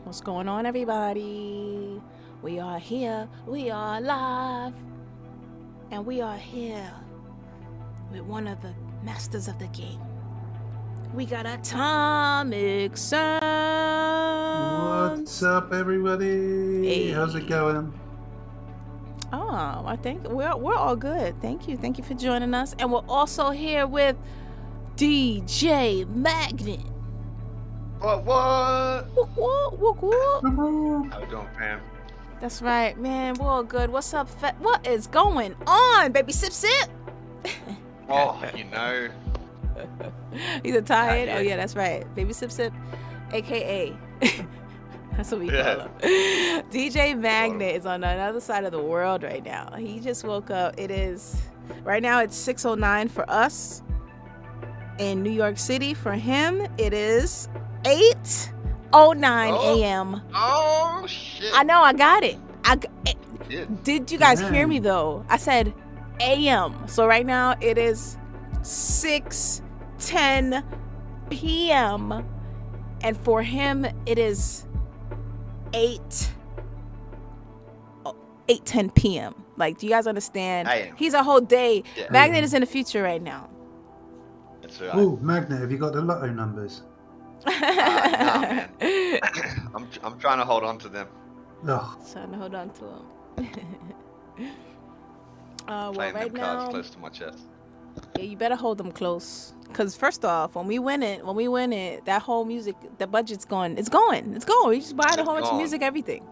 What's going on, everybody? We are here. We are live. And we are here with one of the masters of the game. We got Atomic Sound. What's up, everybody? Hey. How's it going? Oh, I think we're all good. Thank you for joining us. And we're also here with DJ Magnet. What? Wook, wook, wook, wook. How you doing, fam? That's right, man. We're all good. What's up, what is going on, baby? Sip, sip. Oh, you know. Either tired? Oh, yeah, that's right. Baby Sip, sip, a.k.a. That's what we call him. DJ Magnet is on another side of the world right now. He just woke up. Right now it's 6:09 for us in New York City. For him, it is 8:09 a.m. Oh, shit. I know, I got it. Did. Did you guys hear me, though? I said a.m. So right now it is 6:10 p.m. And for him, it is 8:10 p.m. Like, do you guys understand? He's a whole day. Yeah. Magnet is in the future right now. That's right. Oh, Magnet, have you got the lotto numbers? Nah, man. I'm trying to hold on to them. Oh. Trying to hold on to them. Well, right them now, cards close to my chest. Yeah, you better hold them close. Because first off, when we win it, that whole music, the budget's gone. It's going. We just buy a whole bunch of music, everything.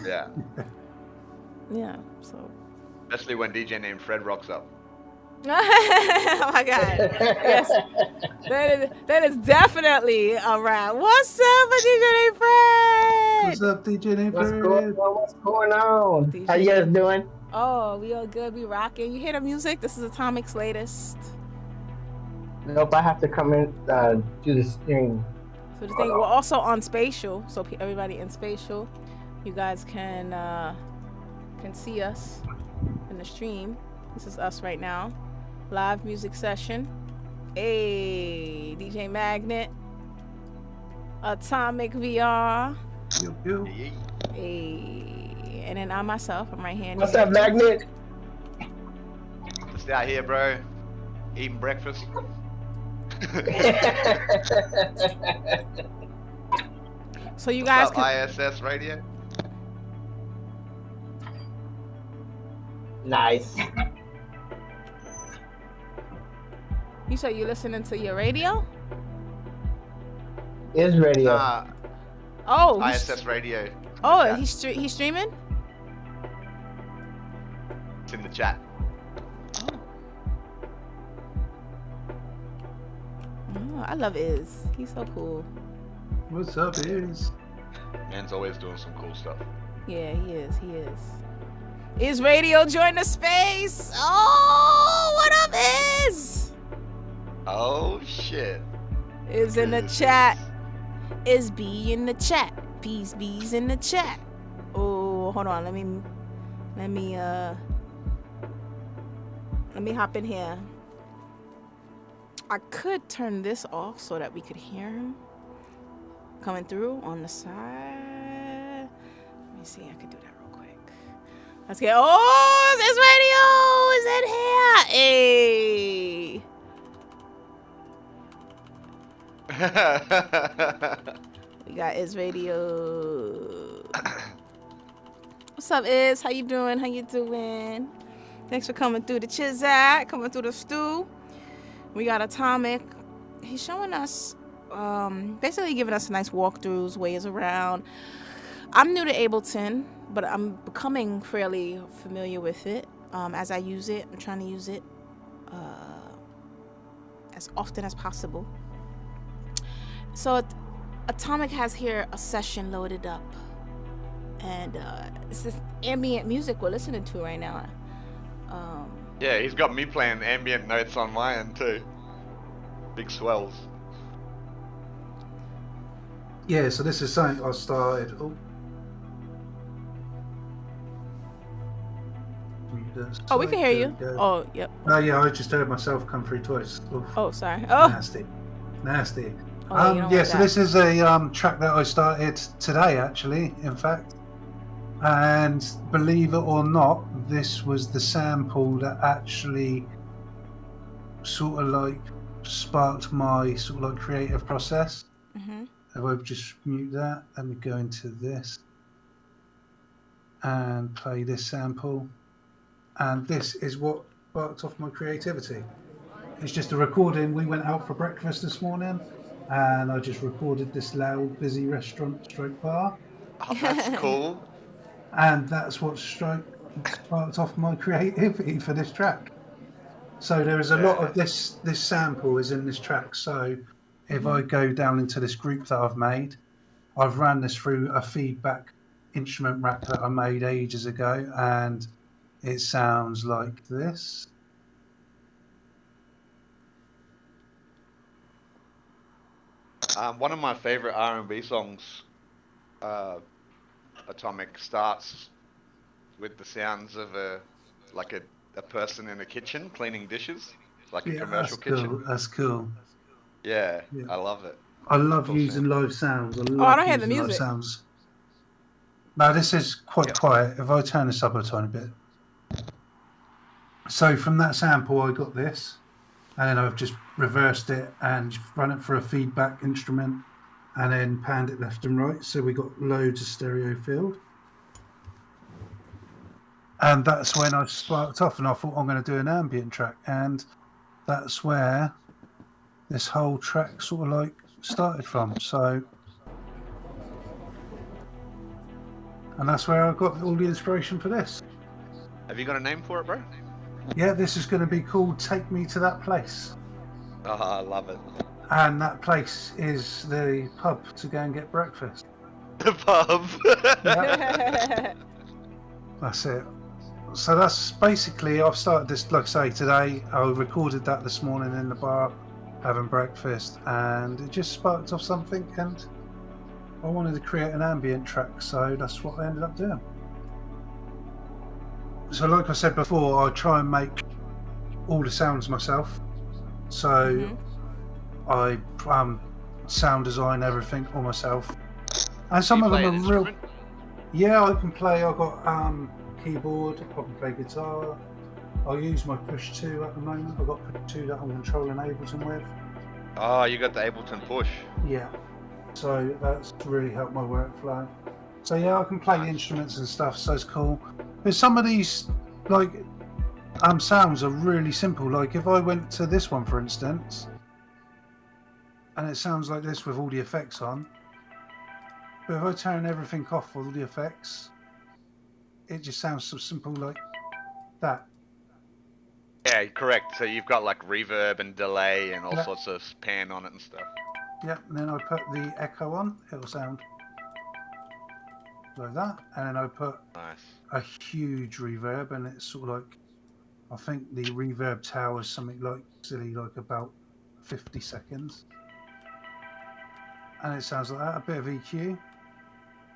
Yeah. Yeah, so. Especially when DJ named Fred rocks up. Oh my God. Yes. That is definitely alright. What's up, DJ named Fred? What's up, DJ named Fred? What's going on? DJ. How you guys doing? Oh, we all good. We rocking. You hear the music? This is Atomic's latest. Nope, I have to come in do the steering. So the thing, we're also on Spatial, so everybody in Spatial, you guys can see us in the stream. This is us right now, live music session. Hey, DJ Magnet, Atomic VR. Yo. Hey, and then I myself, I'm right here. What's up, Magnet? Just out here, bro, eating breakfast. So you guys can ISS radio. Nice. You said you're listening to your radio? Is radio. Oh, ISS radio. Oh, he's streaming? It's in the chat. Oh, I love Iz. He's so cool. What's up, Iz? Man's always doing some cool stuff. Yeah, he is. Iz Radio joined the space. Oh, what up, Iz? Oh, shit. Iz in the chat. Iz B in the chat. B's in the chat. Oh, hold on. Let me hop in here. I could turn this off so that we could hear him coming through on the side. Let me see. I could do that real quick. Let's get. Oh, this radio is in here. Hey. We got Iz Radio. What's up, Iz? How you doing? Thanks for coming through the Chizak, coming through the stew. We got Atomic. He's showing us, basically giving us nice walkthroughs, ways around. I'm new to Ableton, but I'm becoming fairly familiar with it. As I use it, I'm trying to use it as often as possible. So Atomic has here a session loaded up. And it's this ambient music we're listening to right now. Yeah, he's got me playing ambient notes on my end too. Big swells. Yeah, so this is something I started. Oh, we can hear you. Oh, yep. Oh, yeah, I just heard myself come through twice. Oof. Oh, sorry. Oh. Nasty. Oh, yeah, you don't Yeah, like so that. this is a track that I started today, actually, in fact. And believe it or not, this was the sample that actually sort of like sparked my sort of like creative process. Mm-hmm. If I just mute that, let me go into this and play this sample. And this is what sparked off my creativity. It's just a recording. We went out for breakfast this morning and I just recorded this loud, busy restaurant stroke bar. Oh, that's cool. And that's what sparked off my creativity for this track. So there is a lot of this sample is in this track. So if I go down into this group that I've made, I've ran this through a feedback instrument rack that I made ages ago, and it sounds like this. One of my favorite R&B songs, Atomic, starts with the sounds of a person in a kitchen cleaning dishes, like a commercial kitchen. Cool. That's cool. Yeah, I love it. I love Cool using sound. live sounds. I I love don't hear the using live music. sounds. Now this is quite quiet. If I turn this up a tiny bit. So from that sample, I got this, and then I've just reversed it and run it for a feedback instrument, and then panned it left and right. So we got loads of stereo field. And that's when I sparked off and I thought I'm going to do an ambient track. And that's where this whole track sort of like started from. So, and that's where I got all the inspiration for this. Have you got a name for it, bro? Yeah, this is going to be called Take Me to That Place. Oh, I love it. And that place is the pub to go and get breakfast. The pub. Yeah. That's it. So that's basically, I've started this, like I say, today. I recorded that this morning in the bar, having breakfast, and it just sparked off something, and I wanted to create an ambient track, so that's what I ended up doing. So like I said before, I try and make all the sounds myself. So I sound design everything all myself. And some of them are real. Yeah, I can play. I've got keyboard, I can play guitar. I use my Push 2 at the moment. I've got Push 2 that I'm controlling Ableton with. Oh, you got the Ableton Push. Yeah. So that's really helped my workflow. So yeah, I can play the instruments and stuff, so it's cool. But some of these like sounds are really simple. Like if I went to this one, for instance, and it sounds like this with all the effects on. But if I turn everything off, all the effects, it just sounds so simple like that. Yeah, correct. So you've got like reverb and delay and all sorts of pan on it and stuff. Yeah, and then I put the echo on, it'll sound like that. And then I put a huge reverb, and it's sort of like, I think the reverb tower is something like silly, like about 50 seconds. And it sounds like that, a bit of EQ.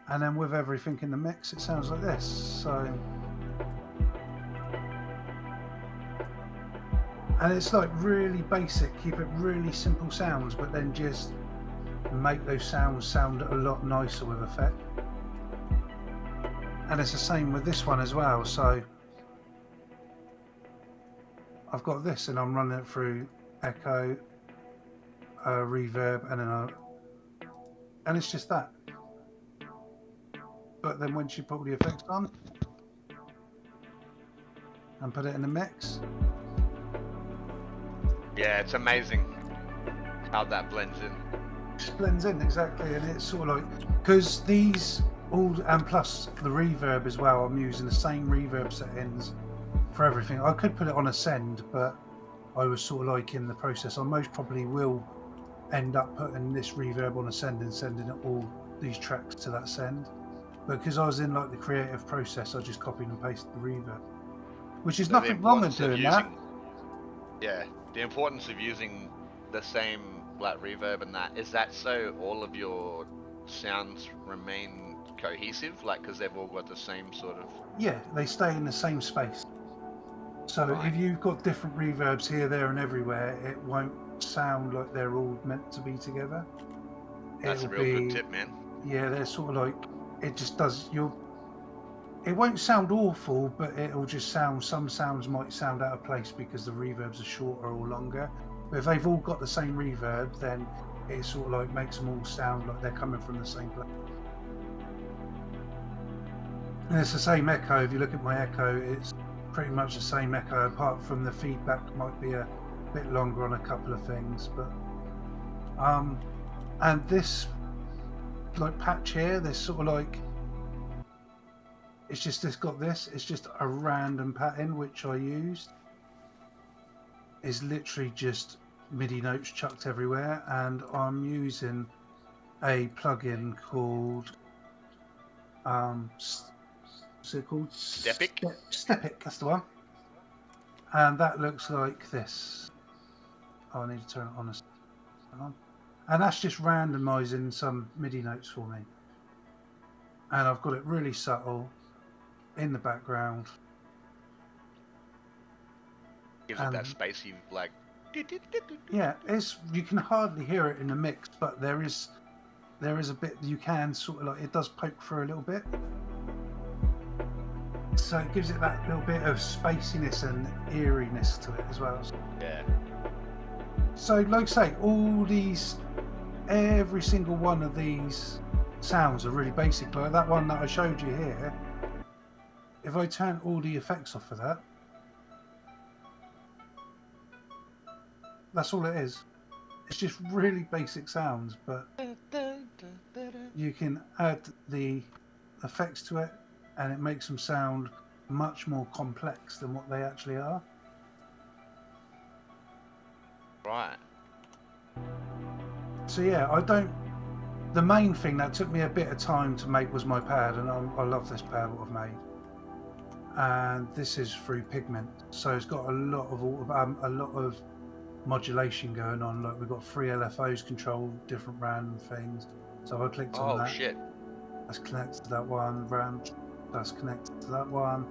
And then with everything in the mix, it sounds like this. So, and it's like really basic, keep it really simple sounds, but then just make those sounds sound a lot nicer with effect. And it's the same with this one as well. So I've got this and I'm running it through echo, reverb, and then and it's just that. But then once you put all the effects on and put it in the mix. Yeah, it's amazing how that blends in. Just blends in, exactly. And it's sort of like, because these all, and plus the reverb as well, I'm using the same reverb settings for everything. I could put it on Ascend, but I was sort of like in the process. I most probably will end up putting this reverb on Ascend and sending it all these tracks to that send. But because I was in like the creative process, I just copied and pasted the reverb, which is nothing wrong with doing that. Yeah, the importance of using the same like reverb and that, is that so all of your sounds remain cohesive, like because they've all got the same sort of... Yeah, they stay in the same space. So if you've got different reverbs here, there and everywhere, it won't sound like they're all meant to be together. That's a it'll real good be tip, man. yeah. They're sort of like it just does it won't sound awful, but it'll just sound. Some sounds might sound out of place because the reverbs are shorter or longer. But if they've all got the same reverb, then it sort of like makes them all sound like they're coming from the same place. And it's the same echo. If you look at my echo, it's pretty much the same echo, apart from the feedback might be a bit longer on a couple of things. But and this like patch here, this sort of like it's just it's just a random pattern which I used. Is literally just MIDI notes chucked everywhere, and I'm using a plugin called what's it called? Stepic, that's the one. And that looks like this. Oh, I need to turn it on. And that's just randomizing some MIDI notes for me. And I've got it really subtle in the background. Gives it that spacey, like... Yeah, you can hardly hear it in the mix, but there is a bit you can sort of like, it does poke through a little bit. So it gives it that little bit of spaciness and eeriness to it as well. Yeah. So like I say, every single one of these sounds are really basic. Like that one that I showed you here, if I turn all the effects off of that, that's all it is. It's just really basic sounds, but you can add the effects to it and it makes them sound much more complex than what they actually are. Right. So yeah, the main thing that took me a bit of time to make was my pad, and I love this pad what I've made. And this is through Pigment, so it's got a lot of modulation going on. Like we've got 3 LFOs control different random things. So if I clicked on that, shit. That's connected to that one. That's connected to that one.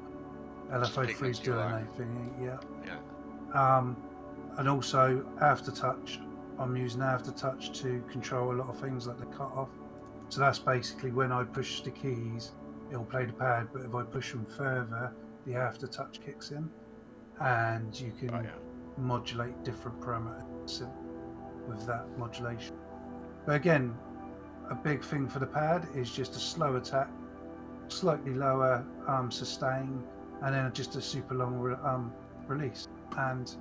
LFO3 is doing anything. Yeah. Yeah. And also Aftertouch. I'm using Aftertouch to control a lot of things like the cutoff. So that's basically when I push the keys, it'll play the pad. But if I push them further, the Aftertouch kicks in, and you can modulate different parameters with that modulation. But again, a big thing for the pad is just a slow attack, slightly lower sustain, and then just a super long release. And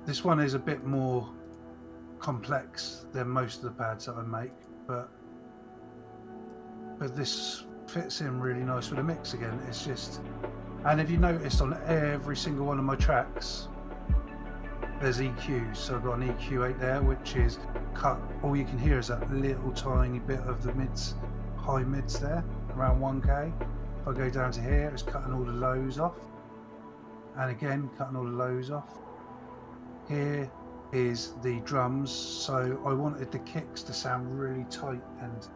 this one is a bit more complex than most of the pads that I make, but this fits in really nice with the mix again. It's just, and if you noticed on every single one of my tracks, there's EQs. So I've got an EQ8 there, which is cut. All you can hear is that little tiny bit of the high mids there, around 1K. If I go down to here, it's cutting all the lows off. And again, cutting all the lows off. Here is the drums. So I wanted the kicks to sound really tight and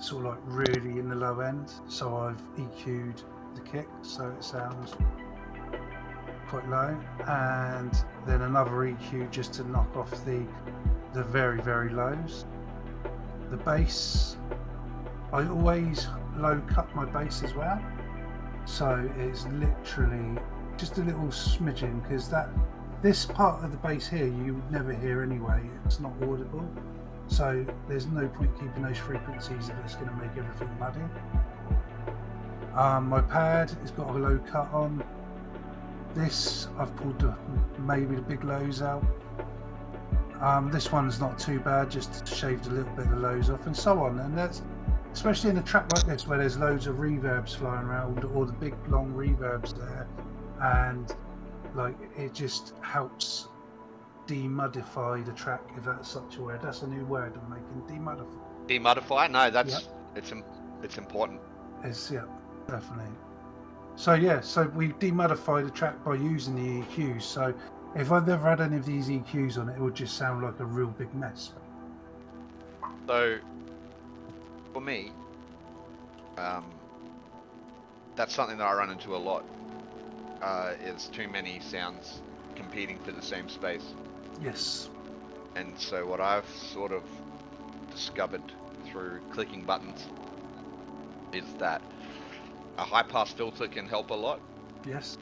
sort of like really in the low end. So I've EQ'd the kick so it sounds quite low, and then another EQ just to knock off the very, very lows. The bass, I always low cut my bass as well, so it's literally just a little smidgen, because this part of the bass here you would never hear anyway. It's not audible, so there's no point keeping those frequencies if it's going to make everything muddy. My pad has got a low cut on. This, I've pulled maybe the big lows out. This one's not too bad, just shaved a little bit of the lows off, and so on. And that's especially in a track like this where there's loads of reverbs flying around, or the big long reverbs there, and like it just helps demudify the track, if that's such a word. That's a new word I'm making. Demudify. Demudify? No, that's it's important. It's definitely. So yeah, so we demodify the track by using the EQs. So if I've ever had any of these EQs on it, it would just sound like a real big mess. So for me, that's something that I run into a lot. Is too many sounds competing for the same space. Yes. And so what I've sort of discovered through clicking buttons is that a high pass filter can help a lot, Yes.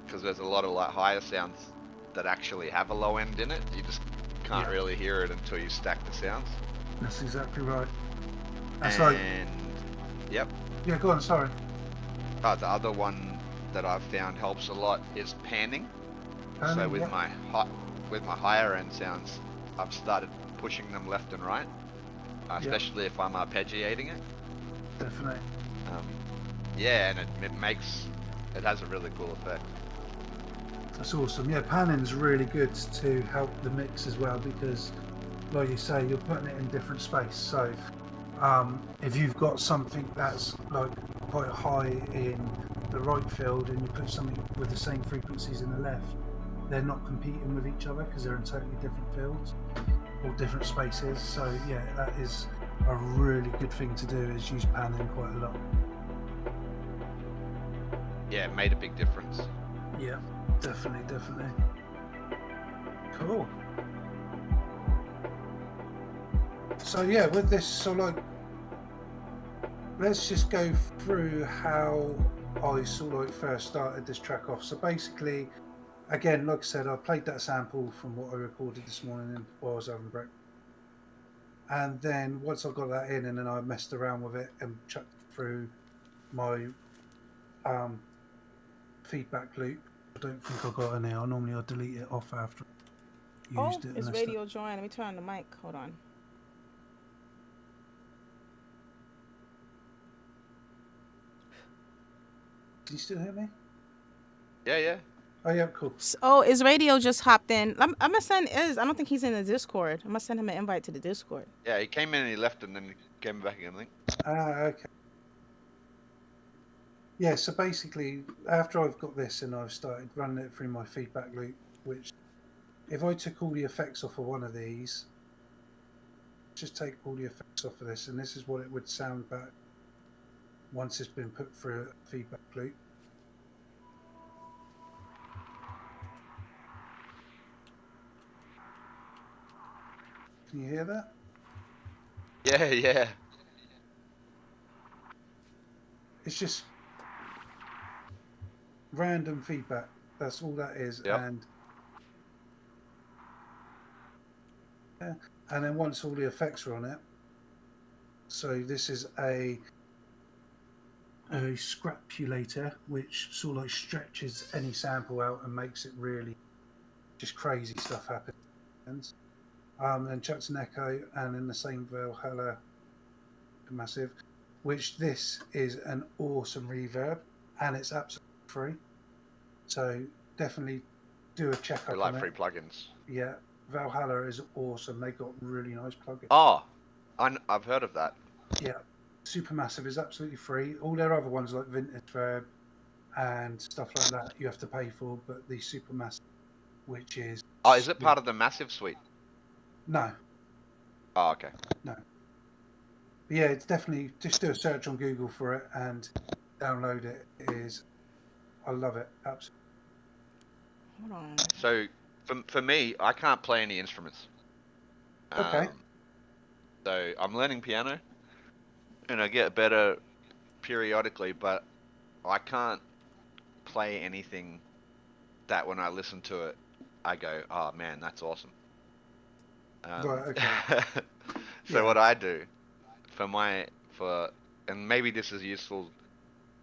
because there's a lot of like higher sounds that actually have a low end in it. You just can't really hear it until you stack the sounds. That's exactly right. That's And like, yep. yeah, go on, sorry. The other one that I've found helps a lot is panning. So Panning, with yeah. my higher end sounds, I've started pushing them left and right, especially if I'm arpeggiating it. Definitely. Yeah, and it has a really cool effect. That's awesome. Yeah, panning's really good to help the mix as well, because like you say, you're putting it in different space. So if you've got something that's like quite high in the right field and you put something with the same frequencies in the left, they're not competing with each other because they're in totally different fields or different spaces. So yeah, that is a really good thing to do, is use panning quite a lot. Yeah, it made a big difference. Yeah, definitely. Cool. So yeah, with this, so like, let's just go through how I sort of like first started this track off. So basically, again, like I said, I played that sample from what I recorded this morning while I was having breakfast. And then once I got that in, and then I messed around with it and chucked it through my feedback loop. I don't think I got in there. Normally I delete it off after I used it. It's radio join. Let me turn on the mic. Hold on. Can you still hear me? Yeah. Oh yeah, cool. Oh, is radio just hopped in? I'm gonna send Iz. I don't think he's in the Discord. I'm gonna send him an invite to the Discord. Yeah, he came in and he left and then he came back again, I think. Okay. Yeah, so basically, after I've got this and I've started running it through my feedback loop, which if I took all the effects off of one of these, just take all the effects off of this, and this is what it would sound back once it's been put through a feedback loop. Can you hear that? Yeah. It's just random feedback. That's all that is. Yep. And then once all the effects are on it, so this is a scrapulator, which sort of like stretches any sample out and makes it really just crazy stuff happen. And chucks an echo, and in the same Valhalla massive, which this is an awesome reverb, and it's absolutely free. So definitely do a check up. I like free plugins. Yeah, Valhalla is awesome. They got really nice plugins. Oh, I've heard of that. Yeah, Supermassive is absolutely free. All their other ones like Vintage Verb and stuff like that, you have to pay for. But the Supermassive, which is is it part of the Massive suite? No. Oh, okay. No. But yeah, it's definitely, just do a search on Google for it and download it. I love it. Absolutely. Hold on. So for me, I can't play any instruments. Okay. So I'm learning piano, and I get better periodically, but I can't play anything that when I listen to it, I go, oh man, that's awesome. Right, okay. So what I do and maybe this is useful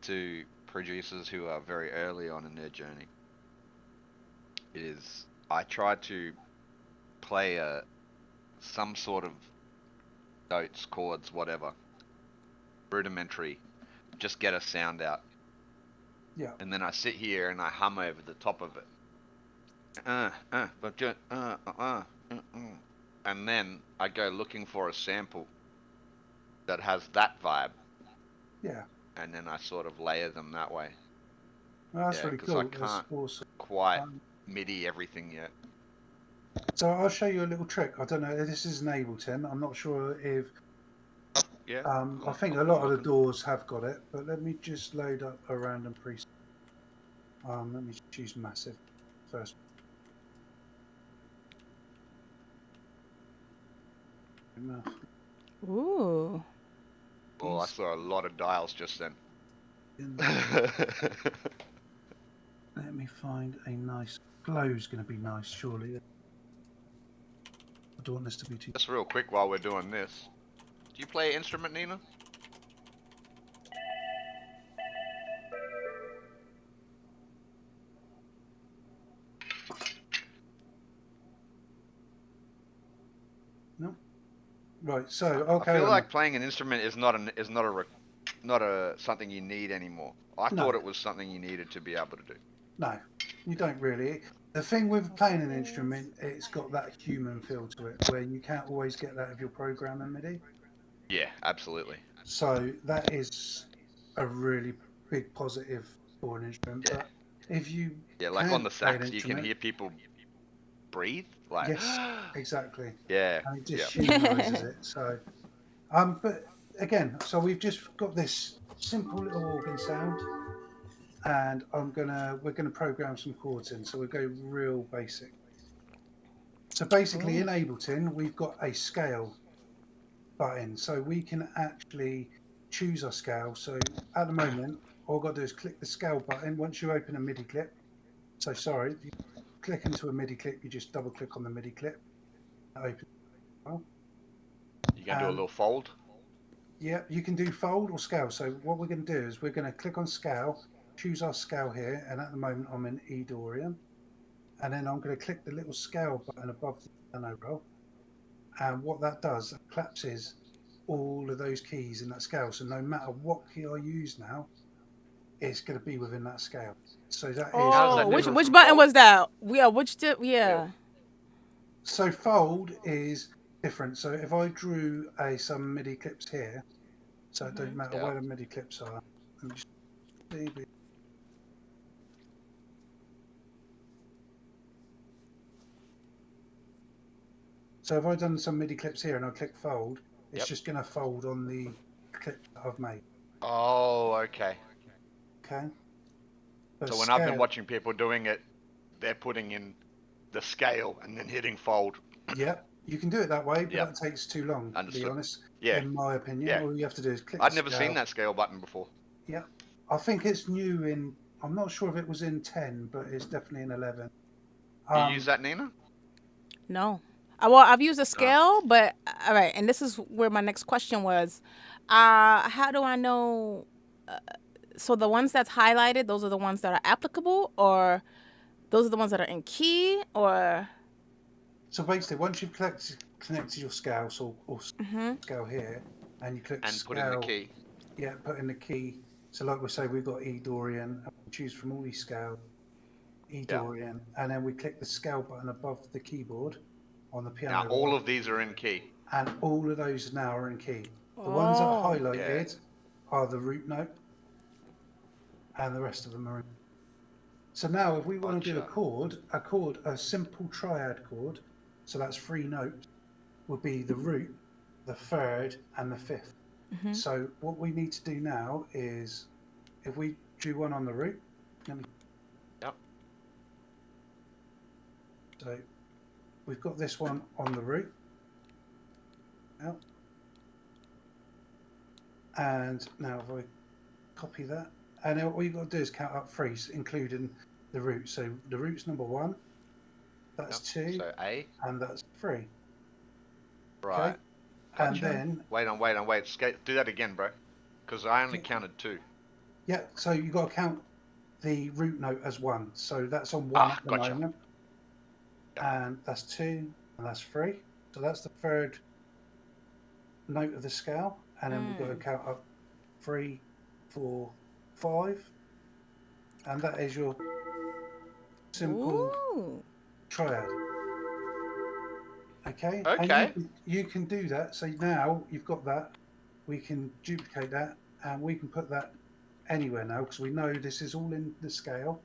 to producers who are very early on in their journey, is I try to play some sort of notes, chords, whatever, rudimentary, just get a sound out. Yeah. And then I sit here and I hum over the top of it. And then I go looking for a sample that has that vibe. Yeah. And then I sort of layer them that way. Well, that's really cool. I can't awesome. quite MIDI everything yet. So I'll show you a little trick. I don't know. This is an Ableton. I'm not sure if. Yeah. I think a lot of the doors have got it, but let me just load up a random preset. Let me choose Massive first. Ooh. Oh, I saw a lot of dials just then. Let me find a nice glow's going to be nice, surely. I don't want this to be too. Just real quick while we're doing this. Do you play instrument, Nina? No. Right. So I okay. feel like playing an instrument is not a something you need anymore. I thought it was something you needed to be able to do. No, you don't really. The thing with playing an instrument, it's got that human feel to it, where you can't always get that if you're programming MIDI. Yeah, absolutely. So that is a really big positive for an instrument. Yeah. But if you Like on the play an sax, you can instrument, hear people breathe. Like, yes, exactly, yeah, and it just yeah. humanises it. So, but again, so we've just got this simple little organ sound, and we're gonna program some chords in. So we'll go real basic. So basically, in Ableton, we've got a scale button, so we can actually choose our scale. So at the moment, all I've got to do is click the scale button. Once you open a MIDI clip, so sorry, you click into a MIDI clip, you just double click on the MIDI clip. Open. You gonna do a little fold? Yeah, you can do fold or scale. So what we're going to do is we're going to click on scale, choose our scale here, and at the moment I'm in E Dorian, and then I'm going to click the little scale button above the piano roll, and what that does, it collapses all of those keys in that scale. So no matter what key I use now, it's going to be within that scale. So that is. How does that Which differ which from button fold? was that? Yeah, which did yeah. So fold is different. So if I drew some MIDI clips here, so it don't matter where the MIDI clips are. Let me just see. So if I've done some MIDI clips here and I click fold, it's just going to fold on the clip that I've made. Oh, okay. Okay. But So when I've been watching people doing it, they're putting in the scale and then hitting fold. Yeah, you can do it that way, but that takes too long, to be honest. Yeah. In my opinion, Yeah. all you have to do is click I'd the never scale. seen that scale button before. Yeah. I think it's new in, I'm not sure if it was in 10, but it's definitely in 11. Do you use that, Nina? No. Well, I've used a scale, but all right, and this is where my next question was. How do I know? So the ones that's highlighted, those are the ones that are applicable, or those are the ones that are in key, or? So basically, once you've connected your scale, or scale here, and you click and scale, put in the key. Yeah, put in the key. So like we say, we've got E Dorian, and we choose from all these scales, E Dorian, and then we click the scale button above the keyboard on the piano. Now all of these are in key. And all of those now are in key. The ones that are highlighted are the root note, and the rest of them are in. So now if we want to do a simple triad chord, so that's 3 notes, would be the root, the third, and the fifth. So what we need to do now is, if we do one on the root, so we've got this one on the root. And now if I copy that, and then all you've got to do is count up 3, including the root. So the root's number 1, that's 2, so A, and that's 3. Right. Okay? And then wait. Do that again, bro, because I only counted 2. Yeah, so you've got to count the root note as 1. So that's on 1 at the moment. And that's 2, and that's 3. So that's the third note of the scale. And then we've got to count up 3, 4, 5. And that is your simple triad. Okay? And you can do that. So now you've got that. We can duplicate that, and we can put that anywhere now, because we know this is all in the scale.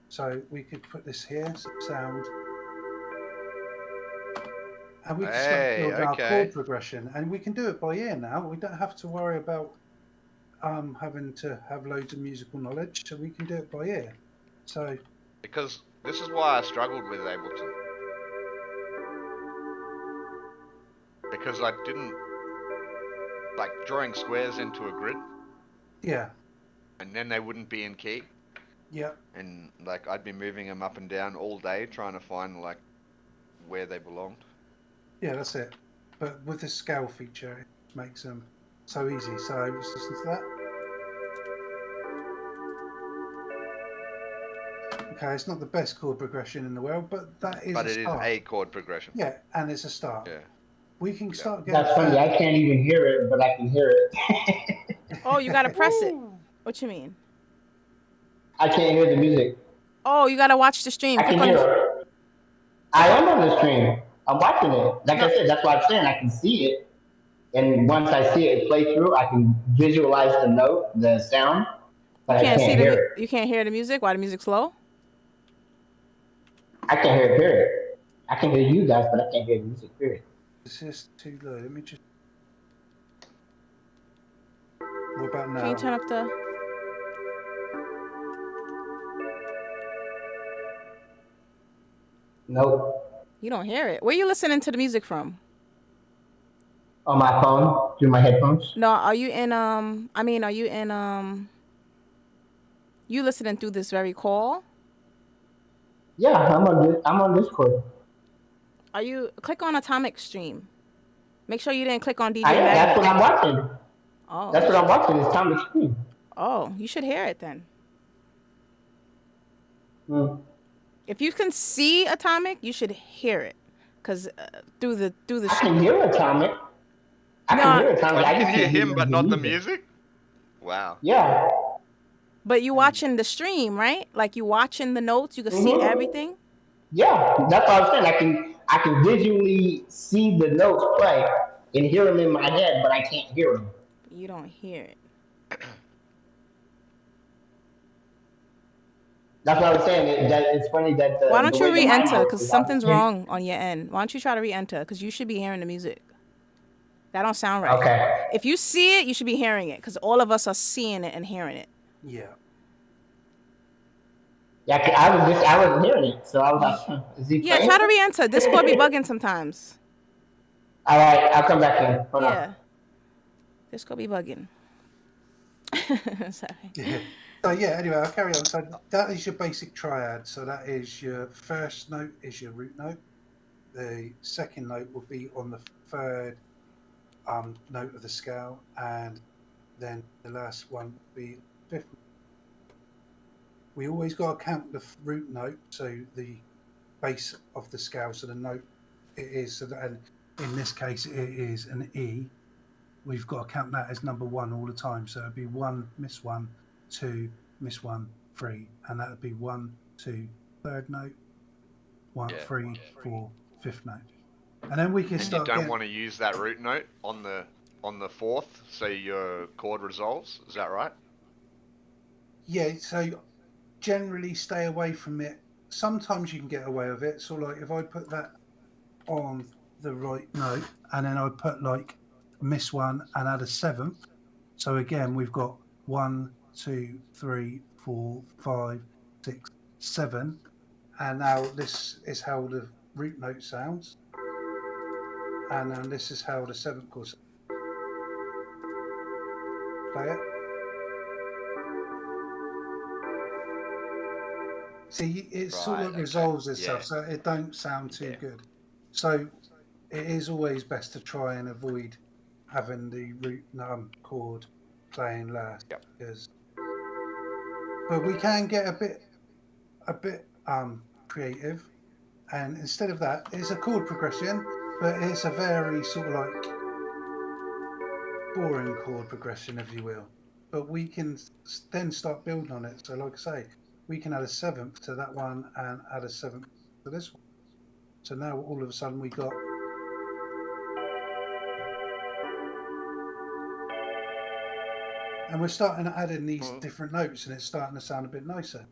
So we could put this here, sound, and we can start building our chord progression, and we can do it by ear now. We don't have to worry about having to have loads of musical knowledge, so we can do it by ear. So because this is why I struggled with Ableton, because I didn't like drawing squares into a grid, Yeah. and then they wouldn't be in key. Yeah. And like I'd be moving them up and down all day trying to find like where they belonged. Yeah, that's it. But with the scale feature, it makes them so easy. So let's listen to that. Okay, it's not the best chord progression in the world, but that is But a it is start. a chord progression. Yeah, and it's a start. Yeah. We can start getting. That's funny. I can't even hear it, but I can hear it. Oh, you gotta press it. What you mean? I can't hear the music. Oh, you gotta watch the stream. I can hear it. I am on the stream. I'm watching it. Like I said, that's what I'm saying. I can see it. And once I see it play through, I can visualize the note, the sound, but I can't hear it. You can't hear the music? Why the music's slow? I can't hear it, period. I can hear you guys, but I can't hear the music, period. It's just too low. Let me just. What about now? Can you turn up the... Nope. You don't hear it. Where are you listening to the music from? On my phone, through my headphones. No, are you in you listening through this very call? Yeah, I'm on Discord. Are you click on Atomic Stream? Make sure you didn't click on DJ That's what I'm watching. Oh. That's what I'm watching. It's Atomic Stream. Oh, you should hear it then. Hmm. If you can see Atomic, you should hear it, cause through the I can hear Atomic. I can hear Atomic. I can hear him, but not the music. Wow. Yeah. But you watching the stream, right? Like you watching the notes, you can see everything. Yeah, that's what I'm saying. I can visually see the notes play and hear them in my head, but I can't hear them. You don't hear it. That's what I was saying. It's funny that. Why don't you re-enter? Because something's wrong on your end. Why don't you try to re-enter? Because you should be hearing the music. That don't sound right. Okay. If you see it, you should be hearing it. Because all of us are seeing it and hearing it. Yeah. Yeah, I wasn't hearing it, so I was like, is he playing? Try to re-enter. Discord be bugging sometimes. All right, I'll come back in. Hold on. Discord be bugging. Sorry. Yeah. So yeah, anyway, I'll carry on. So that is your basic triad. So that is your first note is your root note. The second note will be on the third note of the scale, and then the last one will be fifth. We always got to count the root note, so the base of the scale, so the note it is, so that, and in this case it is an E. We've got to count that as number one all the time. So it'd be 1, miss 1, 2, miss 1, 3, and that would be 1, 2, third note, 1, 3, 4, fifth note, and then we can start. You don't want to use that root note on the fourth, so your chord resolves. Is that right? Yeah. So generally, stay away from it. Sometimes you can get away with it. So like if I put that on the right note, and then I put like miss 1 and add a seventh. So again, we've got 1, 2, 3, 4, 5, 6, 7, and now this is how the root note sounds, and then this is how the seventh chord sounds. Play it. See, it sort of resolves itself, so it don't sound too good. So it is always best to try and avoid having the root chord playing last, because but we can get a bit creative, and instead of that, it's a chord progression, but it's a very sort of like boring chord progression, if you will. But we can then start building on it. So, like I say, we can add a seventh to that one and add a seventh to this one. So now all of a sudden we got. And we're starting to add in these different notes, and it's starting to sound a bit nicer.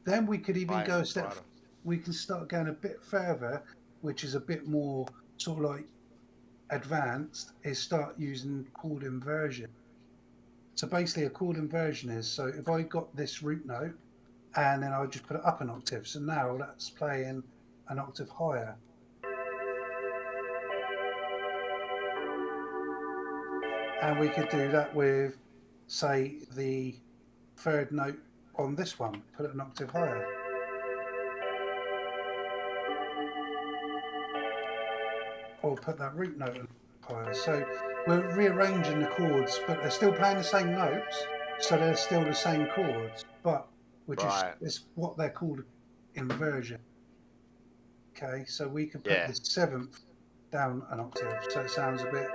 Then we could even go a step. We can start going a bit further, which is a bit more sort of like advanced. Is start using chord inversion. So basically, a chord inversion is so if I got this root note, and then I just put it up an octave. So now that's playing an octave higher. And we could do that with, say, the third note on this one. Put it an octave higher. Or put that root note an octave higher. So we're rearranging the chords, but they're still playing the same notes, so they're still the same chords, but we're just, Right. it's what they're called inversion. Okay, so we could put Yeah. the seventh down an octave, so it sounds a bit.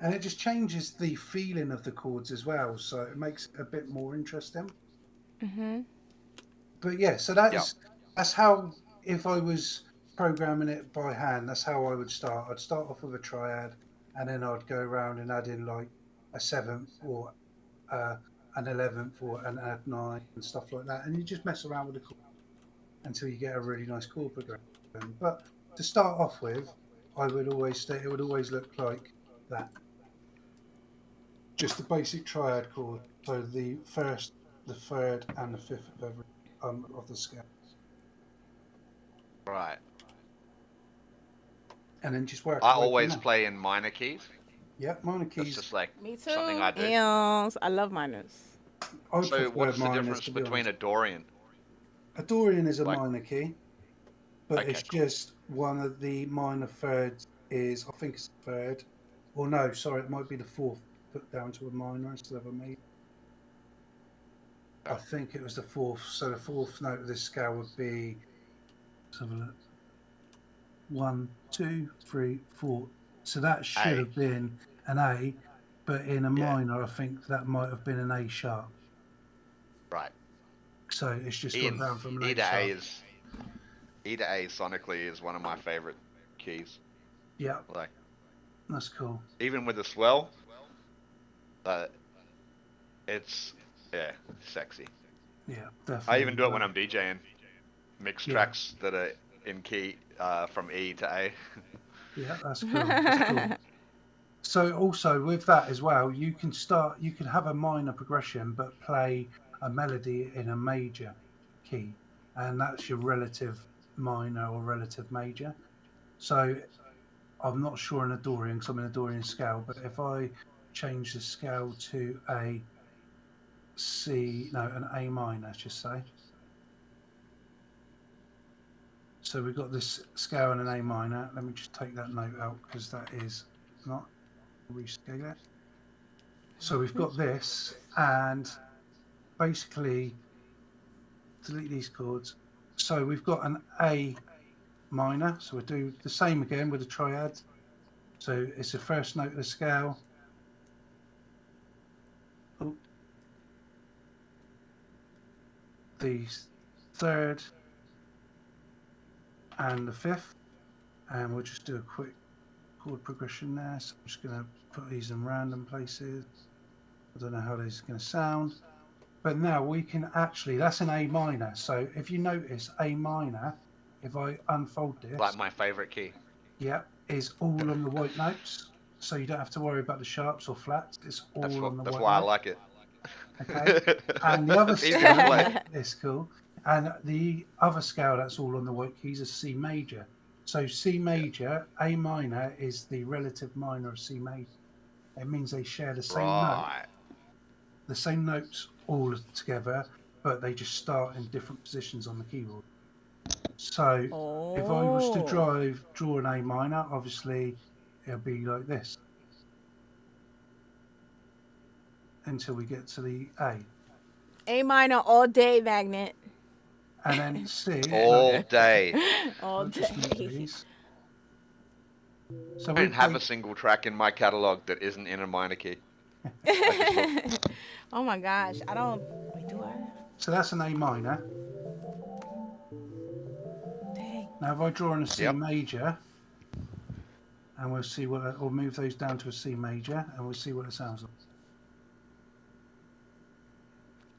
And it just changes the feeling of the chords as well, so it makes it a bit more interesting. But yeah, so that's how, if I was programming it by hand, that's how I would start. I'd start off with a triad, and then I'd go around and add in like a seventh or an 11th or an add 9 and stuff like that, and you just mess around with the chord until you get a really nice chord progression. But to start off with, I would always say it would always look like that. Just the basic triad chord. So the first, the third, and the fifth of every of the scale. Right. And then just work. I always play in minor keys. Yeah, minor That's keys. just like Me too. something I do. Yes, I love minors. I So prefer what's the minors, difference to be between honest. a Dorian? A Dorian is a Like- minor key, but Okay, it's cool. just one of the minor thirds is, I think it's the third. Or no, sorry, it might be the fourth put down to a minor instead of a major. I think it was the fourth. So the fourth note of this scale would be, let's have a look. 1, 2, 3, 4. So that should A. have been an A, but in a Yeah. minor, I think that might have been an A sharp. Right. So it's just E gone and down from an E A to sharp. E to A sonically is one of my favorite keys. Yeah, Like that's cool. even with the swell, it's sexy. Yeah, definitely. I even do it when I'm DJing. Mix Yeah. tracks that are in key from E to A. Yeah, that's cool. That's cool. So also with that as well, you can have a minor progression, but play a melody in a major key, and that's your relative minor or relative major. So I'm not sure in a Dorian, because I'm in a Dorian scale, but if I change the scale to an A minor, let's just say. So we've got this scale and an A minor. Let me just take that note out because that is not rescale it. So we've got this, and basically delete these chords. So we've got an A minor. So we'll do the same again with the triad. So it's the first note of the scale. Oh. The third and the fifth, and we'll just do a quick chord progression there. So I'm just going to put these in random places. I don't know how this is going to sound, but now we can actually, that's an A minor. So if you notice, A minor, if I unfold this, Like my favorite key. yeah, is all on the white notes. So you don't have to worry about the sharps or flats. It's all on the That's white why I notes. like it. Okay. And the other It's easy to play. scale is cool. And the other scale that's all on the white keys is C major. So C major, A minor is the relative minor of C major. It means they share the same note, Right. the same notes all together, but they just start in different positions on the keyboard. So if I was to draw an A minor, obviously it'll be like this until we get to the A. A minor all day, Magnet. And then C. All day. All I'll just move day. these. So I we don't have play- a single track in my catalog that isn't in a minor key. Oh my gosh, I don't. Wait, do I? So that's an A minor. Dang. Now if I draw in a C Yep. major, and we'll see what, or move those down to a C major, and we'll see what it sounds like.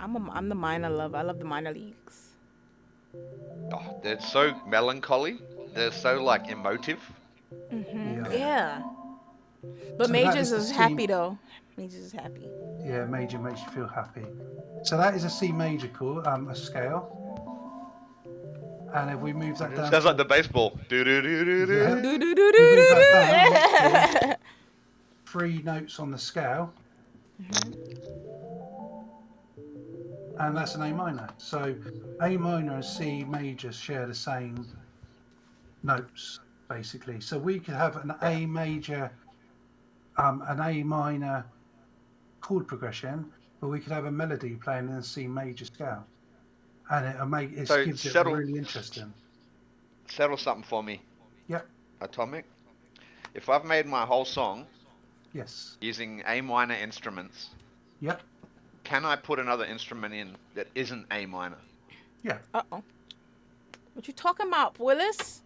I'm the minor lover. I love the minor leagues. Oh, they're so melancholy. They're so like emotive. Yeah. But So that majors is the is C- happy though. Majors is happy. Yeah, major makes you feel happy. So that is a C major chord, a scale. And if we move that down, Sounds like the baseball. Do do do do do. Yeah. Do, do, do, we do, move do, that down, do. 3 notes on the scale, and that's an A minor. So A minor and C major share the same notes, basically. So we could have an A major, an A minor chord progression, but we could have a melody playing in a C major scale, and it So gives it settle- really interesting. Settle something for me, Yep. Atomic. If I've made my whole song Yes. using A minor instruments, Yep. can I put another instrument in that isn't A minor? Yeah. Uh-oh. What you talking about, Willis?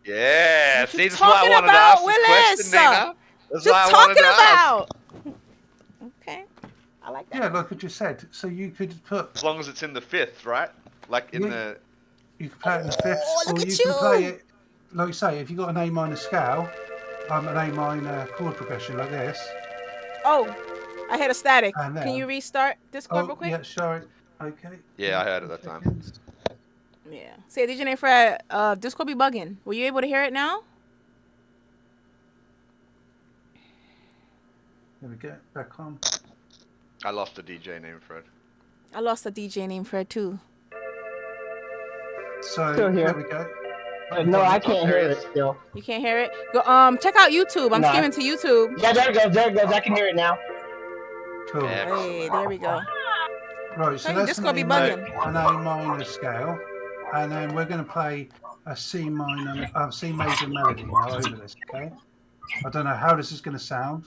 Yeah, What you see, that's why I talking wanted to about, ask this question, Willis? Nina. That's What you why I wanted talking to ask. about? Okay. I like that. Yeah, like I just said. So you could put, As long as it's in the fifth, right? Like in Yeah. the. you can play it in the fifths, Oh, look or at you can play you. it, like you say, if you've got an A minor scale, an A minor chord progression like this. Oh, I had a static. And Can then- you restart Discord real Oh, quick? yeah, sorry. Okay. Yeah, I heard it that time. Seconds. Yeah. Say, DJ name Fred, Discord be bugging. Were you able to hear it now? There we go. Back on. I lost the DJ name, Fred. I lost a DJ named Fred too. So Still here. there we go. But no, I can't hear There it is. still. You can't hear it? Go check out YouTube. I'm Nah. streaming to YouTube. Yeah, there it goes. There it goes. I can hear it now. Cool. Hey, there we go. Right, so Hey, that's Discord be an bugging. A minor scale, and then we're going to play a C major melody now over this. Okay. I don't know how this is going to sound,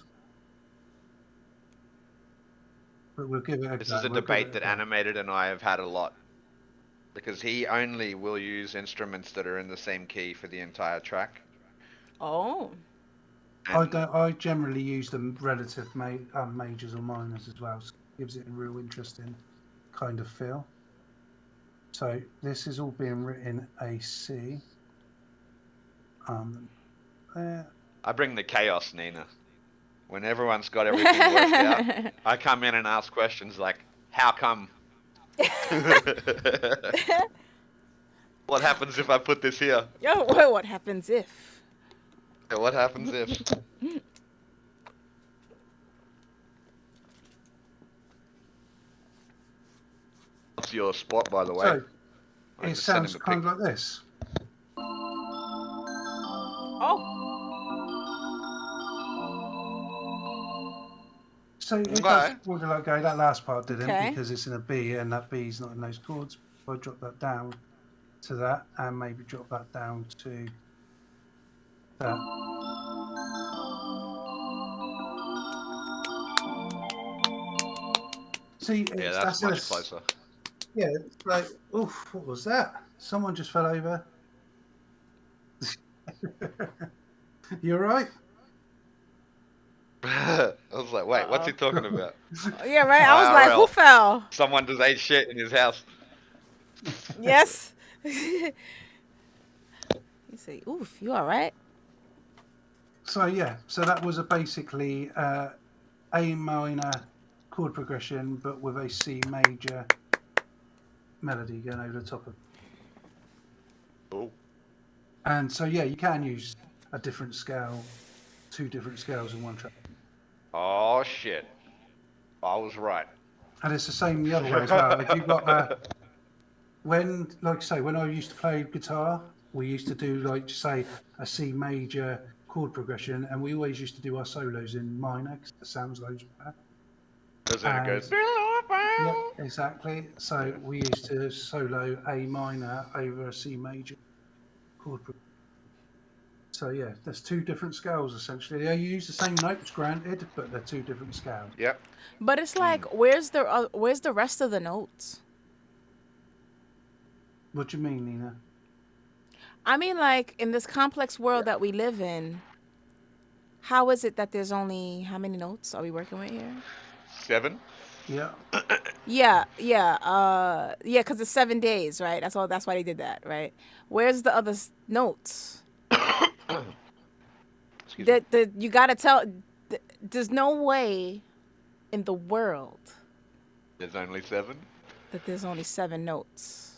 but we'll give it a This go. is a We'll give debate it a that go. Animated and I have had a lot. Because he only will use instruments that are in the same key for the entire track. Oh. And I generally use them relative majors or minors as well. So it gives it a real interesting kind of feel. So this is all being written A C. There. I bring the chaos, Nina. When everyone's got everything worked out, I come in and ask questions like, how come? What happens if I put this here? Yo, what happens if? What happens if? What's your spot, by the way? So I'm it just sending sounds the kind pic- of like this. Oh. So it Okay. does order like go. That last part didn't Okay. because it's in a B and that B is not in those chords. If I drop that down to that and maybe drop that down to that. See, Yeah, it's, that's much this- closer. Yeah, it's like, oof, what was that? Someone just fell over. You alright? I was like, wait, what's he talking about? Yeah, right? I was like, who IRL. fell? Someone just ate shit in his house. Yes. You say, oof, you all right? So yeah, so that was basically A minor chord progression, but with a C major melody going over the top of. Oh. And so yeah, you can use a different scale, 2 different scales in one track, Oh shit. I was right. and it's the same the other way as well. If you've got when, like I say, when I used to play guitar, we used to do like say a C major chord progression, and we always used to do our solos in minor because it sounds loads better. Because then it goes. Yeah, exactly. So we used to solo A minor over a C major chord progression. So yeah, there's 2 different scales essentially. They use the same notes, granted, but they're 2 different scales. Yep. But it's like, where's the rest of the notes? What do you mean, Nina? I mean, like, in this complex world that we live in, how is it that there's only, how many notes are we working with here? 7. Yeah. Yeah, because it's 7 days, right? That's why they did that, right? Where's the other notes? Excuse me. That you gotta tell. There's no way in the world There's only 7. that there's only 7 notes.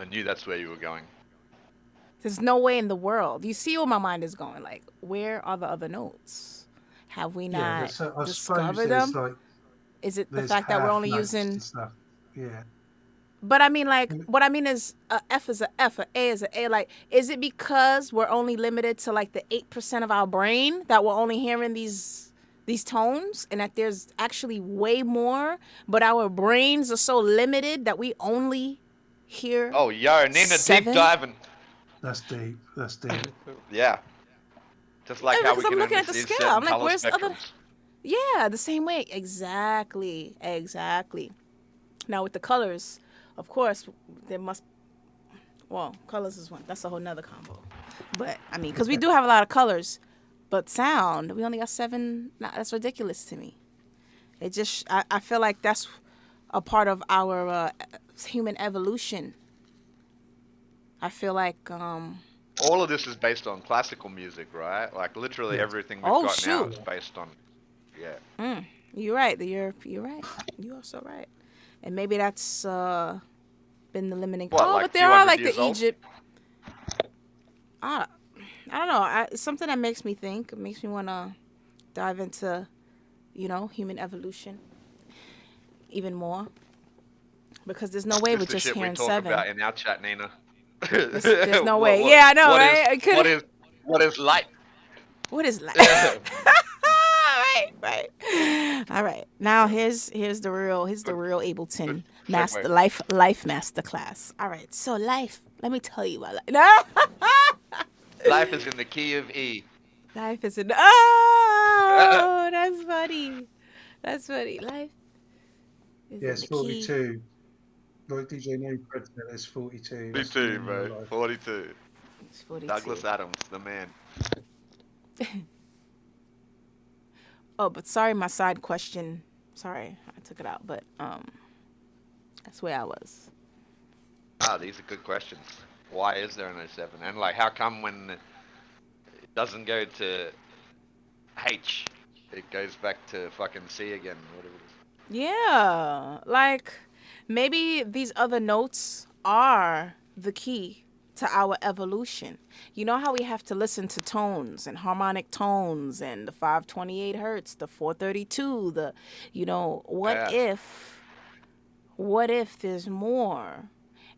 I knew that's where you were going. There's no way in the world. You see where my mind is going. Like, where are the other notes? Have we Yeah, not so I suppose discovered there's them? like Is it the there's fact that we're half only notes using? and stuff. Yeah. But I mean, like, what I mean is, a F is a F, a A is a A. Like, is it because we're only limited to like the 8% of our brain that we're only hearing these tones, and that there's actually way more, but our brains are so limited that we only hear? Oh, yo, Nina, seven? deep diving. That's deep. That's deep. Yeah. Just like Yeah, how we because I'm can looking only at the see scale. certain I'm like, color where's the other? spectrums. Yeah, the same way. Exactly. Now with the colors, of course, there must. Well, colors is one. That's a whole nother combo. But I mean, because we do have a lot of colors, but sound, we only got 7. Nah, that's ridiculous to me. It just, I feel like that's a part of our human evolution. I feel like, All of this is based on classical music, right? Like literally Yeah. everything we've Oh, got now shoot. is based on. Yeah. you're right. You're right. You are so right. And maybe that's been the limiting. What, Oh, like but there are 200 like years the old? Egypt. I don't know. It's something that makes me think. It makes me want to dive into, human evolution even more. Because there's no way This we're is the just shit we hearing talk 7. about in our chat, Nina. There's no way. Yeah, I know, right? What is light? What is life? right. All right. Now here's the real Ableton Good master segue. life masterclass. All right. So life. Let me tell you about life. No. Life is in the key of E. Life is an. Oh, that's funny. That's funny. Life is Yeah, in it's the key. 42. Like DJ No President is 42. That's 42, the bro. life. 42. It's 42. Douglas Adams, the man. Oh, but sorry, my side question. Sorry, I took it out, but that's where I was. These are good questions. Why is there an 07? And like, how come when it doesn't go to H, it goes back to fucking C again? Whatever it is. Yeah, like maybe these other notes are the key to our evolution. You know how we have to listen to tones and harmonic tones and the 528 hertz, the 432, Yeah. what if there's more,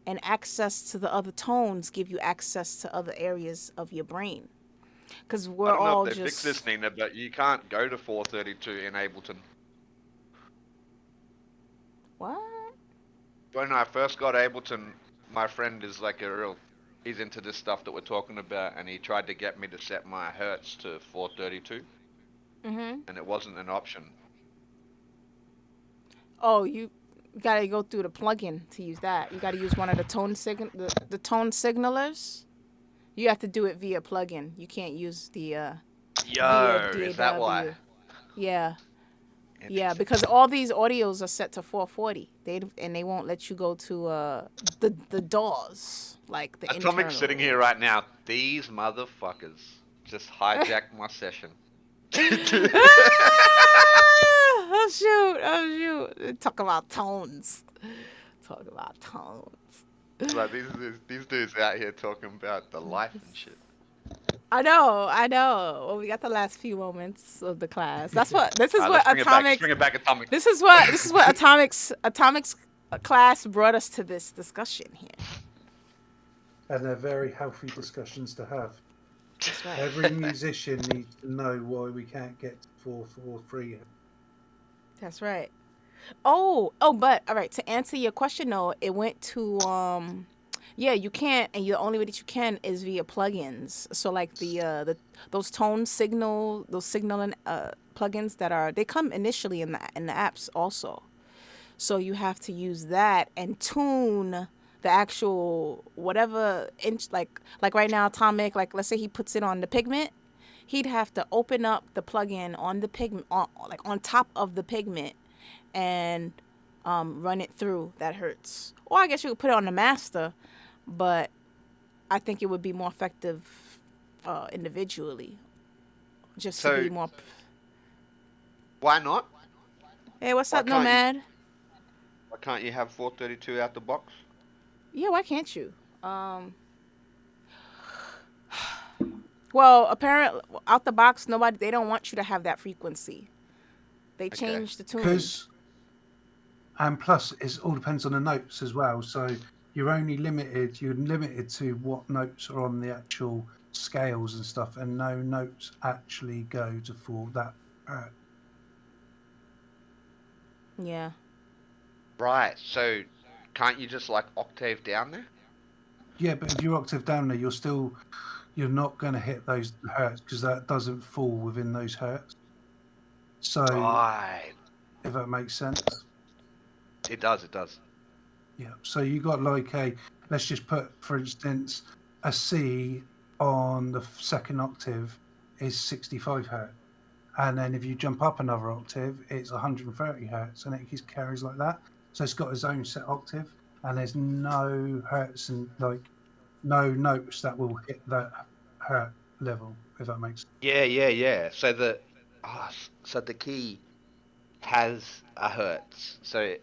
and access to the other tones give you access to other areas of your brain? Because I we're don't know all if they fixed this, Nina, but you can't go to 432 in Ableton. What? When I first got Ableton, my friend is like he's into this stuff that we're talking about, and he tried to get me to set my hertz to 432, and it wasn't an option. Oh, you gotta go through the plugin to use that. You gotta use one of the tone the tone signalers. You have to do it via plugin. You can't use the Yo, via is that DAW. why? Yeah, Interesting. because all these audios are set to 440. They won't let you go to the DAWs, like the Atomic's internal. sitting here right now. These motherfuckers just hijacked my session. Oh shoot! Talk about tones. Like these dudes out here talking about the life and shit. I know. Well, we got the last few moments of the class. This is what Let's Atomic. bring it back, Atomic. This is what Atomic's class brought us to this discussion here. And they're very healthy discussions to have. That's right. Every musician needs to know why we can't get to 443. That's right. Oh, but all right. To answer your question, though, it went to yeah, you can't, and the only way that you can is via plugins. So like those signaling plugins they come initially in the apps also. So you have to use that and tune the actual whatever inch, like right now Atomic, like let's say he puts it on the pigment, he'd have to open up the plugin on the pigment on top of the pigment and run it through that hertz. Or I guess you could put it on the master, but I think it would be more effective individually, just to be more. Why not? Hey, what's Why up, can't you- Nomad? Why can't you have 432 out the box? Yeah, why can't you? Well, apparently, out the box, they don't want you to have that frequency. They Okay. changed the tuning. Because and plus it all depends on the notes as well. So you're limited to what notes are on the actual scales and stuff, and no notes actually go to full that. Yeah. Right. So can't you just like octave down there? Yeah, but if you're octave down there, you're not going to hit those hertz because that doesn't fall within those hertz. So Right. if that makes sense. It does. It does. Yeah. So you got like let's just put, for instance, a C on the second octave is 65 hertz. And then if you jump up another octave, it's 130 hertz, and it just carries like that. So it's got its own set octave, and there's no hertz and like no notes that will hit that hertz level, if that makes sense. Yeah. So the key has a hertz. So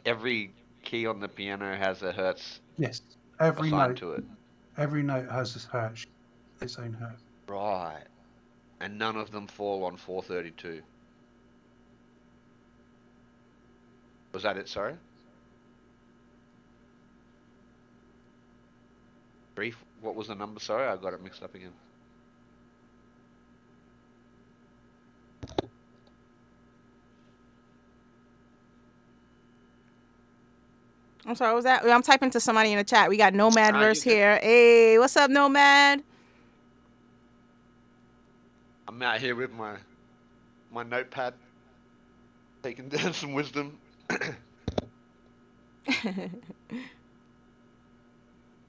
every key on the piano has a hertz Yes, every assigned note, to it. every note has its own hertz. Right. And none of them fall on 432. Was that it? Sorry. Brief. What was the number? Sorry, I got it mixed up again. I'm sorry, what was that? I'm typing to somebody in the chat. We got Nomad Ah, verse you're good. here. Hey, what's up, Nomad? I'm out here with my notepad, taking down some wisdom.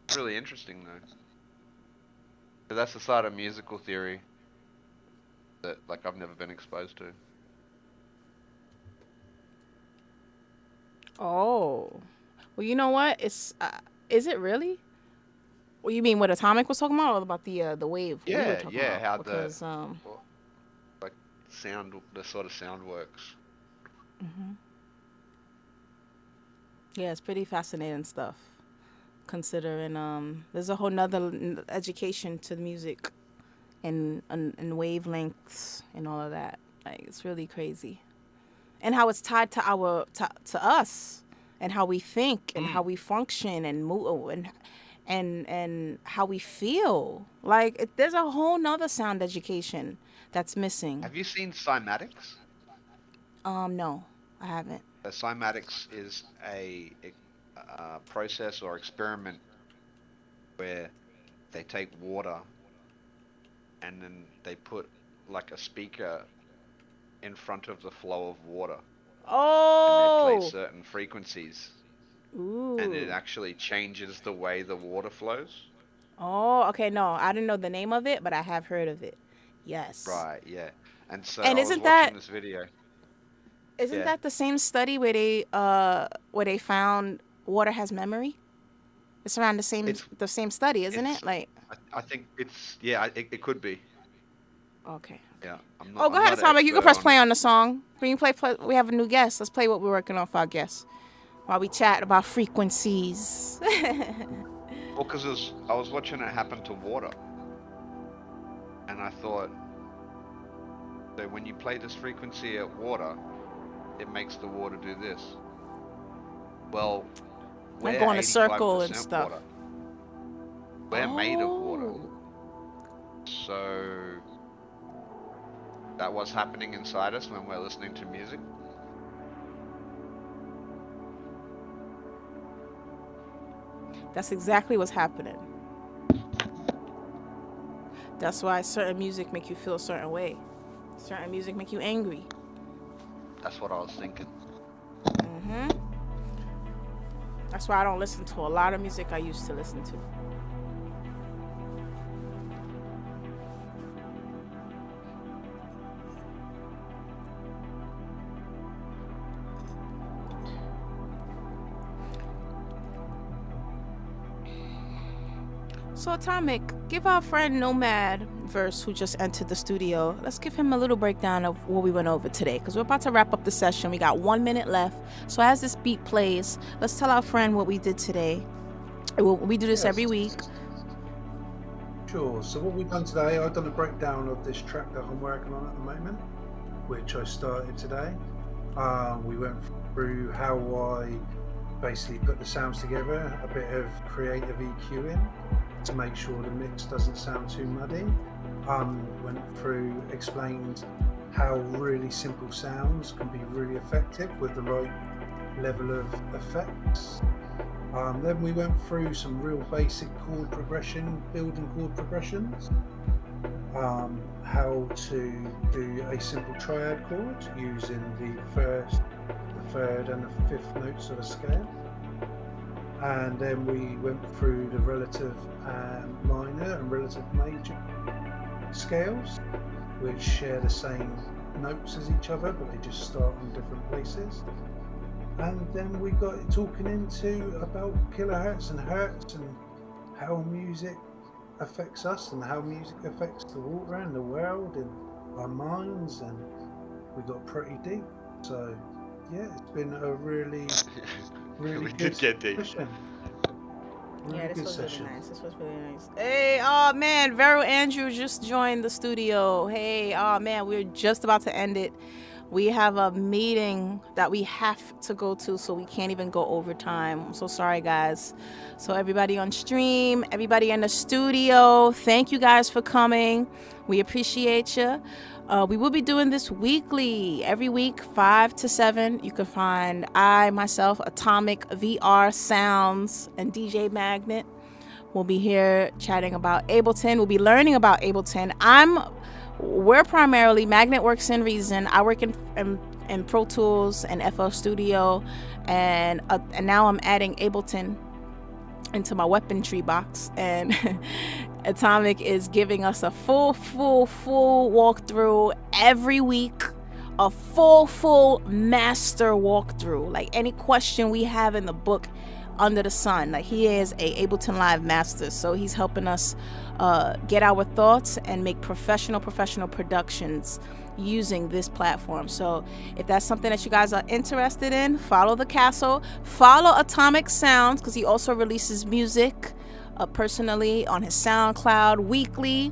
It's really interesting though. But that's the side of musical theory that like I've never been exposed to. Oh. Well, you know what? Is it really? Well, you mean what Atomic was talking about, or about the wave we were Yeah, talking yeah, about? how Because like the sort of sound works. yeah, it's pretty fascinating stuff. Considering there's a whole nother education to the music and wavelengths and all of that. Like it's really crazy, and how it's tied to to us and how we think and how we function and move and how we feel. Like there's a whole nother sound education that's missing. Have you seen cymatics? No, I haven't. Cymatics is a process or experiment where they take water and then they put like a speaker in front of the flow of water and they play Oh, certain frequencies ooh. and it actually changes the way the water flows. Oh, okay. No, I didn't know the name of it, but I have heard of it. Yes. Right, yeah. And so And I was isn't watching that this video. isn't Yeah. that the same study where they found water has memory? It's around It's the same study, isn't it's it? Like, I think it could be. okay. Yeah. I'm Oh, go I'm ahead, not an Atomic. You can expert press on play it. on the song. Can you play? We have a new guest. Let's play what we're working on for our guests while we chat about frequencies. Well, because I was watching it happen to water, and I thought, so when you play this frequency at water, it makes the water do this. Well, Like we're go in a circle and 85% stuff. water. We're made of water, Oh. so that what's happening inside us when we're listening to music. That's exactly what's happening. That's why certain music make you feel a certain way. Certain music make you angry. That's what I was thinking. That's why I don't listen to a lot of music I used to listen to. So Atomic, give our friend Nomad Verse who just entered the studio, let's give him a little breakdown of what we went over today, because we're about to wrap up the session. We got 1 minute left. So as this beat plays, let's tell our friend what we did today We do this Yes. every week. Sure. So what we've done today, I've done a breakdown of this track that I'm working on at the moment, which I started today. We went through how I basically put the sounds together, a bit of creative EQing to make sure the mix doesn't sound too muddy. Went through, explained how really simple sounds can be really effective with the right level of effects. Then we went through some real basic chord progression, building chord progressions. How to do a simple triad chord using the first, the third and the fifth notes of a scale. And then we went through the relative minor and relative major scales, which share the same notes as each other, but they just start in different places. And then we got talking into about kilohertz and hertz and how music affects us and how music affects the water and the world and our minds, and we got pretty deep. So yeah, it's been a really We good did get deep. session. Really Yeah, this good was session. really nice. This was really nice. Hey, oh man, Vero Andrew just joined the studio. Hey, oh man, we're just about to end it. We have a meeting that we have to go to, so we can't even go overtime. I'm so sorry, guys. So everybody on stream, everybody in the studio, thank you guys for coming. We appreciate you. We will be doing this weekly, every week, 5 to 7. You can find myself, Atomic VR Sounds, and DJ Magnet. We'll be here chatting about Ableton. We'll be learning about Ableton. We're primarily, Magnet works in Reason. I work in Pro Tools and FL Studio, and now I'm adding Ableton into my weaponry box, and Atomic is giving us a full walkthrough every week, a full master walkthrough. Like any question we have in the book under the sun, like he is a Ableton Live master, so he's helping us get our thoughts and make professional productions using this platform. So if that's something that you guys are interested in, follow the castle, follow Atomic Sounds, because he also releases music personally on his SoundCloud weekly.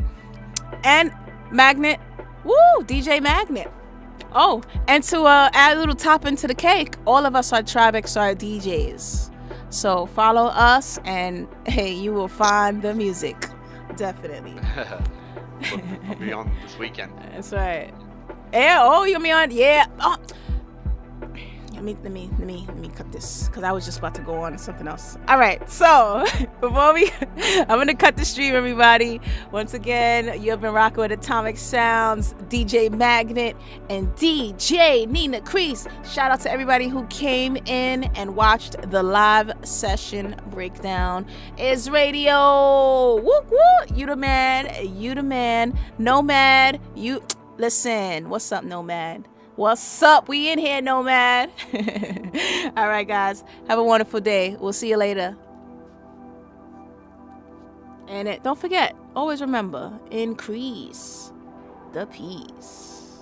And Magnet, DJ Magnet. Oh, and to add a little topping to the cake, all of us are TribeXR DJs. So follow us, and hey, you will find the music. Definitely. I'll be on this weekend. That's right. Yeah, you'll be on. Yeah. Oh. Let me cut this, because I was just about to go on to something else. All right, so I'm gonna cut the stream, everybody. Once again, you've been rocking with Atomic Sounds, DJ Magnet, and DJ Nina Crease. Shout out to everybody who came in and watched the live session breakdown. Is radio. Woo woo. You the man. Nomad. You listen. What's up, Nomad? What's up? We in here, Nomad. All right, guys. Have a wonderful day. We'll see you later. And don't forget, always remember, increase the peace.